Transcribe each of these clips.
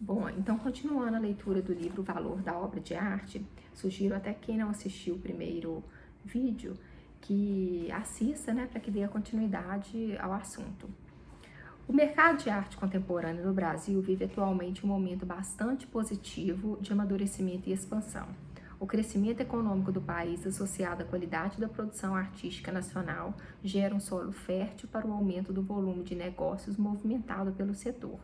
Bom, então continuando a leitura do livro O Valor da Obra de Arte, sugiro até quem não assistiu o primeiro vídeo que assista, né, para que dê a continuidade ao assunto. O mercado de arte contemporânea no Brasil vive atualmente um momento bastante positivo de amadurecimento e expansão. O crescimento econômico do país, associado à qualidade da produção artística nacional, gera um solo fértil para o aumento do volume de negócios movimentado pelo setor.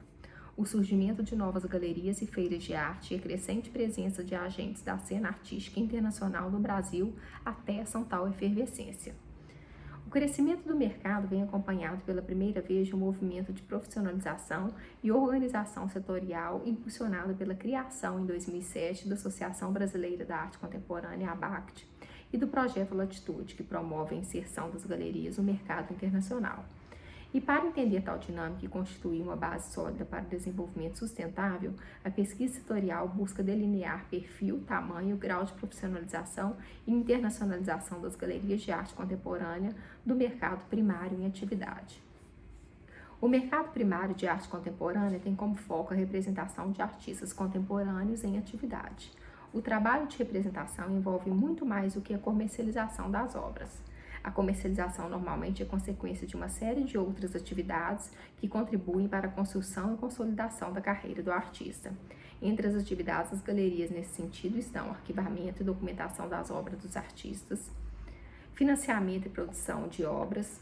O surgimento de novas galerias e feiras de arte e a crescente presença de agentes da cena artística internacional no Brasil atestam tal efervescência. O crescimento do mercado vem acompanhado pela primeira vez de um movimento de profissionalização e organização setorial impulsionado pela criação em 2007 da Associação Brasileira da Arte Contemporânea, ABACT, e do Projeto Latitude, que promove a inserção das galerias no mercado internacional. E para entender tal dinâmica e constituir uma base sólida para o desenvolvimento sustentável, a pesquisa setorial busca delinear perfil, tamanho, grau de profissionalização e internacionalização das galerias de arte contemporânea do mercado primário em atividade. O mercado primário de arte contemporânea tem como foco a representação de artistas contemporâneos em atividade. O trabalho de representação envolve muito mais do que a comercialização das obras. A comercialização normalmente é consequência de uma série de outras atividades que contribuem para a construção e consolidação da carreira do artista. Entre as atividades das galerias nesse sentido estão arquivamento e documentação das obras dos artistas, financiamento e produção de obras,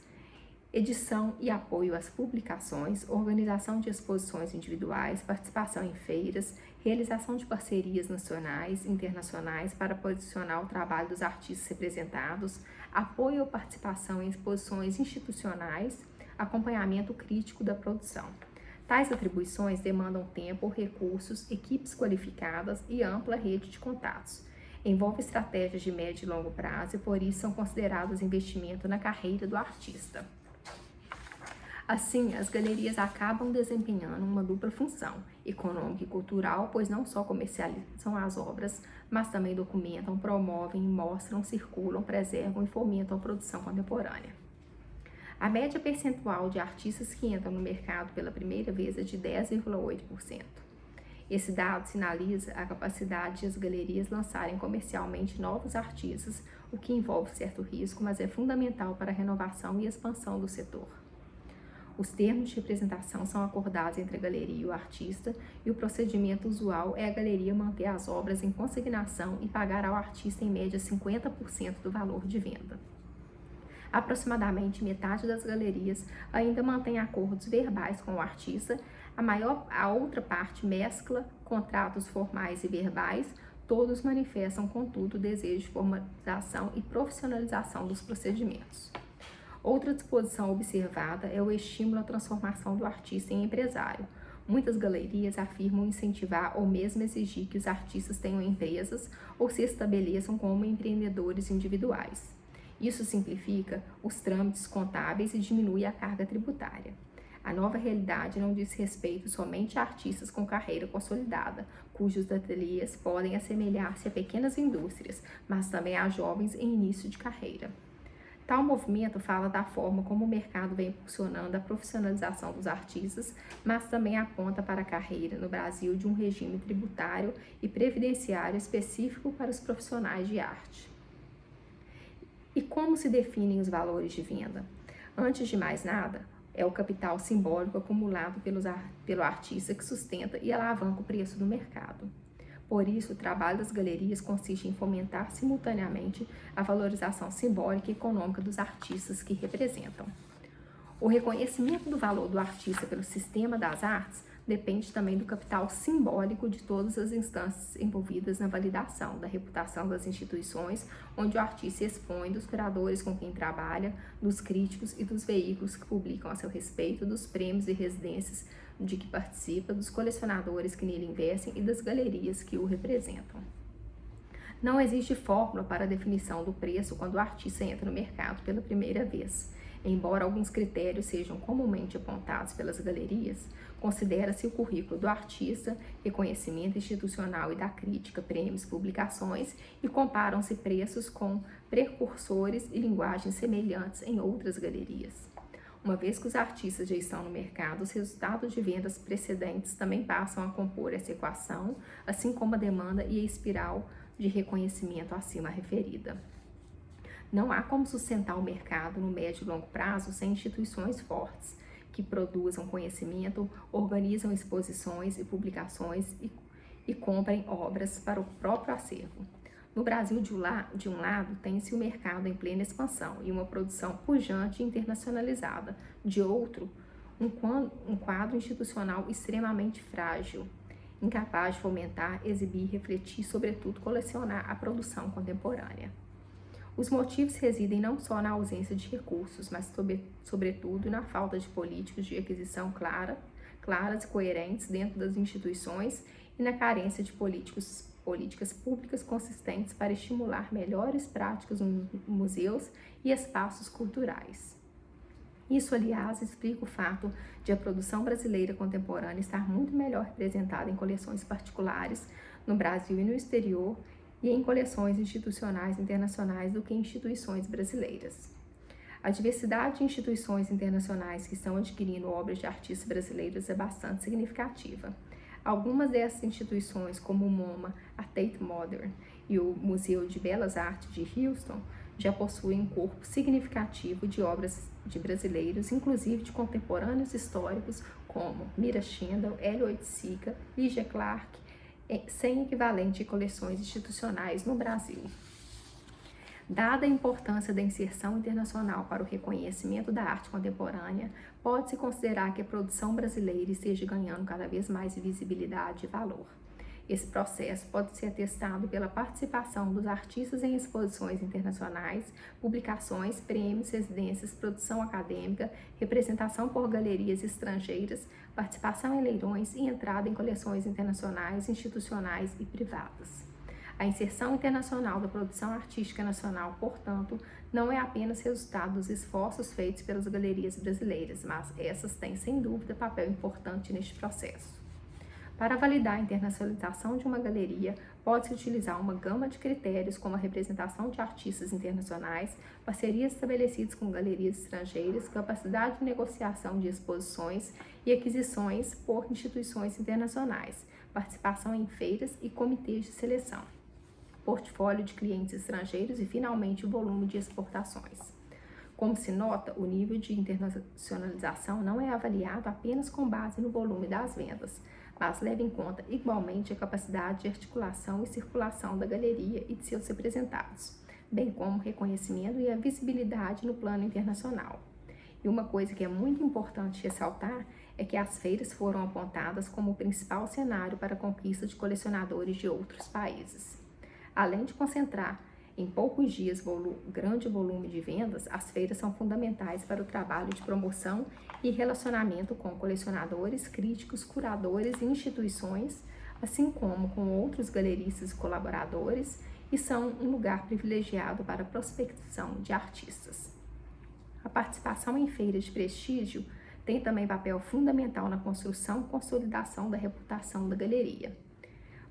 edição e apoio às publicações, organização de exposições individuais, participação em feiras, realização de parcerias nacionais e internacionais para posicionar o trabalho dos artistas representados, apoio ou participação em exposições institucionais, acompanhamento crítico da produção. Tais atribuições demandam tempo, recursos, equipes qualificadas e ampla rede de contatos. Envolve estratégias de médio e longo prazo e, por isso, são considerados investimento na carreira do artista. Assim, as galerias acabam desempenhando uma dupla função, econômica e cultural, pois não só comercializam as obras, mas também documentam, promovem, mostram, circulam, preservam e fomentam a produção contemporânea. A média percentual de artistas que entram no mercado pela primeira vez é de 10,8%. Esse dado sinaliza a capacidade de as galerias lançarem comercialmente novos artistas, o que envolve certo risco, mas é fundamental para a renovação e expansão do setor. Os termos de representação são acordados entre a galeria e o artista, e o procedimento usual é a galeria manter as obras em consignação e pagar ao artista em média 50% do valor de venda. Aproximadamente metade das galerias ainda mantém acordos verbais com o artista, a outra parte mescla contratos formais e verbais. Todos manifestam, contudo, o desejo de formalização e profissionalização dos procedimentos. Outra disposição observada é o estímulo à transformação do artista em empresário. Muitas galerias afirmam incentivar ou mesmo exigir que os artistas tenham empresas ou se estabeleçam como empreendedores individuais. Isso simplifica os trâmites contábeis e diminui a carga tributária. A nova realidade não diz respeito somente a artistas com carreira consolidada, cujos ateliês podem assemelhar-se a pequenas indústrias, mas também a jovens em início de carreira. Tal movimento fala da forma como o mercado vem impulsionando a profissionalização dos artistas, mas também aponta para a carreira no Brasil de um regime tributário e previdenciário específico para os profissionais de arte. E como se definem os valores de venda? Antes de mais nada, é o capital simbólico acumulado pelo artista que sustenta e alavanca o preço do mercado. Por isso, o trabalho das galerias consiste em fomentar simultaneamente a valorização simbólica e econômica dos artistas que representam. O reconhecimento do valor do artista pelo sistema das artes depende também do capital simbólico de todas as instâncias envolvidas na validação da reputação das instituições onde o artista expõe, dos curadores com quem trabalha, dos críticos e dos veículos que publicam a seu respeito, dos prêmios e residências de que participa, dos colecionadores que nele investem e das galerias que o representam. Não existe fórmula para a definição do preço quando o artista entra no mercado pela primeira vez. Embora alguns critérios sejam comumente apontados pelas galerias, considera-se o currículo do artista, reconhecimento institucional e da crítica, prêmios, publicações, e comparam-se preços com precursores e linguagens semelhantes em outras galerias. Uma vez que os artistas já estão no mercado, os resultados de vendas precedentes também passam a compor essa equação, assim como a demanda e a espiral de reconhecimento acima referida. Não há como sustentar o mercado no médio e longo prazo sem instituições fortes que produzam conhecimento, organizam exposições e publicações e comprem obras para o próprio acervo. No Brasil, de um lado, tem-se o mercado em plena expansão e uma produção pujante e internacionalizada. De outro, um quadro institucional extremamente frágil, incapaz de fomentar, exibir, refletir e, sobretudo, colecionar a produção contemporânea. Os motivos residem não só na ausência de recursos, mas, sobretudo, na falta de políticas de aquisição claras e coerentes dentro das instituições e na carência de políticas públicas consistentes para estimular melhores práticas nos museus e espaços culturais. Isso, aliás, explica o fato de a produção brasileira contemporânea estar muito melhor representada em coleções particulares no Brasil e no exterior e em coleções institucionais internacionais do que em instituições brasileiras. A diversidade de instituições internacionais que estão adquirindo obras de artistas brasileiros é bastante significativa. Algumas dessas instituições, como o MoMA, a Tate Modern e o Museu de Belas Artes de Houston, já possuem um corpo significativo de obras de brasileiros, inclusive de contemporâneos históricos como Mira Schendel, Hélio Oiticica, Lígia Clark, sem equivalente em coleções institucionais no Brasil. Dada a importância da inserção internacional para o reconhecimento da arte contemporânea, pode-se considerar que a produção brasileira esteja ganhando cada vez mais visibilidade e valor. Esse processo pode ser atestado pela participação dos artistas em exposições internacionais, publicações, prêmios, residências, produção acadêmica, representação por galerias estrangeiras, participação em leilões e entrada em coleções internacionais, institucionais e privadas. A inserção internacional da produção artística nacional, portanto, não é apenas resultado dos esforços feitos pelas galerias brasileiras, mas essas têm, sem dúvida, papel importante neste processo. Para validar a internacionalização de uma galeria, pode-se utilizar uma gama de critérios como a representação de artistas internacionais, parcerias estabelecidas com galerias estrangeiras, capacidade de negociação de exposições e aquisições por instituições internacionais, participação em feiras e comitês de seleção, portfólio de clientes estrangeiros e, finalmente, o volume de exportações. Como se nota, o nível de internacionalização não é avaliado apenas com base no volume das vendas, mas leva em conta igualmente a capacidade de articulação e circulação da galeria e de seus representados, bem como o reconhecimento e a visibilidade no plano internacional. E uma coisa que é muito importante ressaltar é que as feiras foram apontadas como o principal cenário para a conquista de colecionadores de outros países. Além de concentrar em poucos dias grande volume de vendas, as feiras são fundamentais para o trabalho de promoção e relacionamento com colecionadores, críticos, curadores e instituições, assim como com outros galeristas e colaboradores, e são um lugar privilegiado para a prospecção de artistas. A participação em feiras de prestígio tem também papel fundamental na construção e consolidação da reputação da galeria.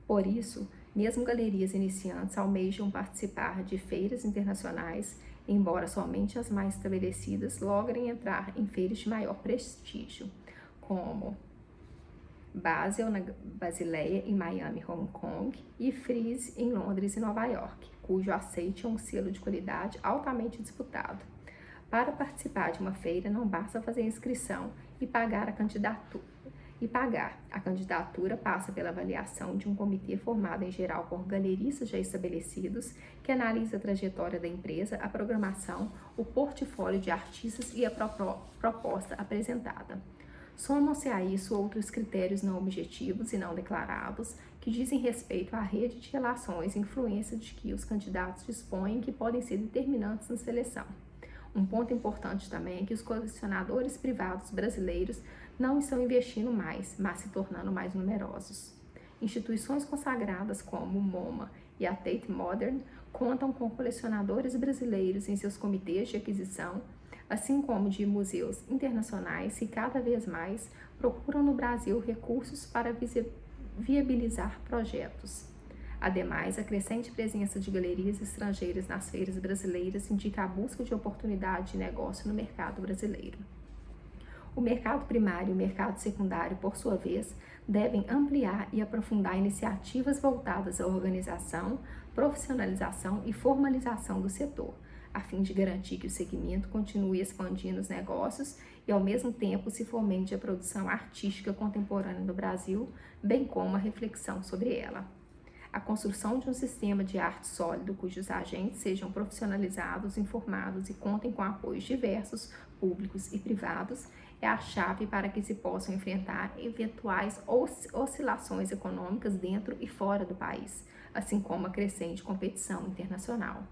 Por isso, mesmo galerias iniciantes almejam participar de feiras internacionais, embora somente as mais estabelecidas logrem entrar em feiras de maior prestígio, como Basel, na Basileia, em Miami, Hong Kong, e Frieze, em Londres e Nova York, cujo aceite é um selo de qualidade altamente disputado. Para participar de uma feira, não basta fazer inscrição e pagar a candidatura. A candidatura passa pela avaliação de um comitê formado em geral por galeristas já estabelecidos, que analisa a trajetória da empresa, a programação, o portfólio de artistas e a proposta apresentada. Somam-se a isso outros critérios não objetivos e não declarados, que dizem respeito à rede de relações e influência de que os candidatos dispõem, que podem ser determinantes na seleção. Um ponto importante também é que os colecionadores privados brasileiros não estão investindo mais, mas se tornando mais numerosos. Instituições consagradas como o MoMA e a Tate Modern contam com colecionadores brasileiros em seus comitês de aquisição, assim como de museus internacionais que cada vez mais procuram no Brasil recursos para viabilizar projetos. Ademais, a crescente presença de galerias estrangeiras nas feiras brasileiras indica a busca de oportunidade de negócio no mercado brasileiro. O mercado primário e o mercado secundário, por sua vez, devem ampliar e aprofundar iniciativas voltadas à organização, profissionalização e formalização do setor, a fim de garantir que o segmento continue expandindo os negócios e, ao mesmo tempo, se fomente a produção artística contemporânea no Brasil, bem como a reflexão sobre ela. A construção de um sistema de arte sólido cujos agentes sejam profissionalizados, informados e contem com apoios diversos, públicos e privados, é a chave para que se possam enfrentar eventuais oscilações econômicas dentro e fora do país, assim como a crescente competição internacional.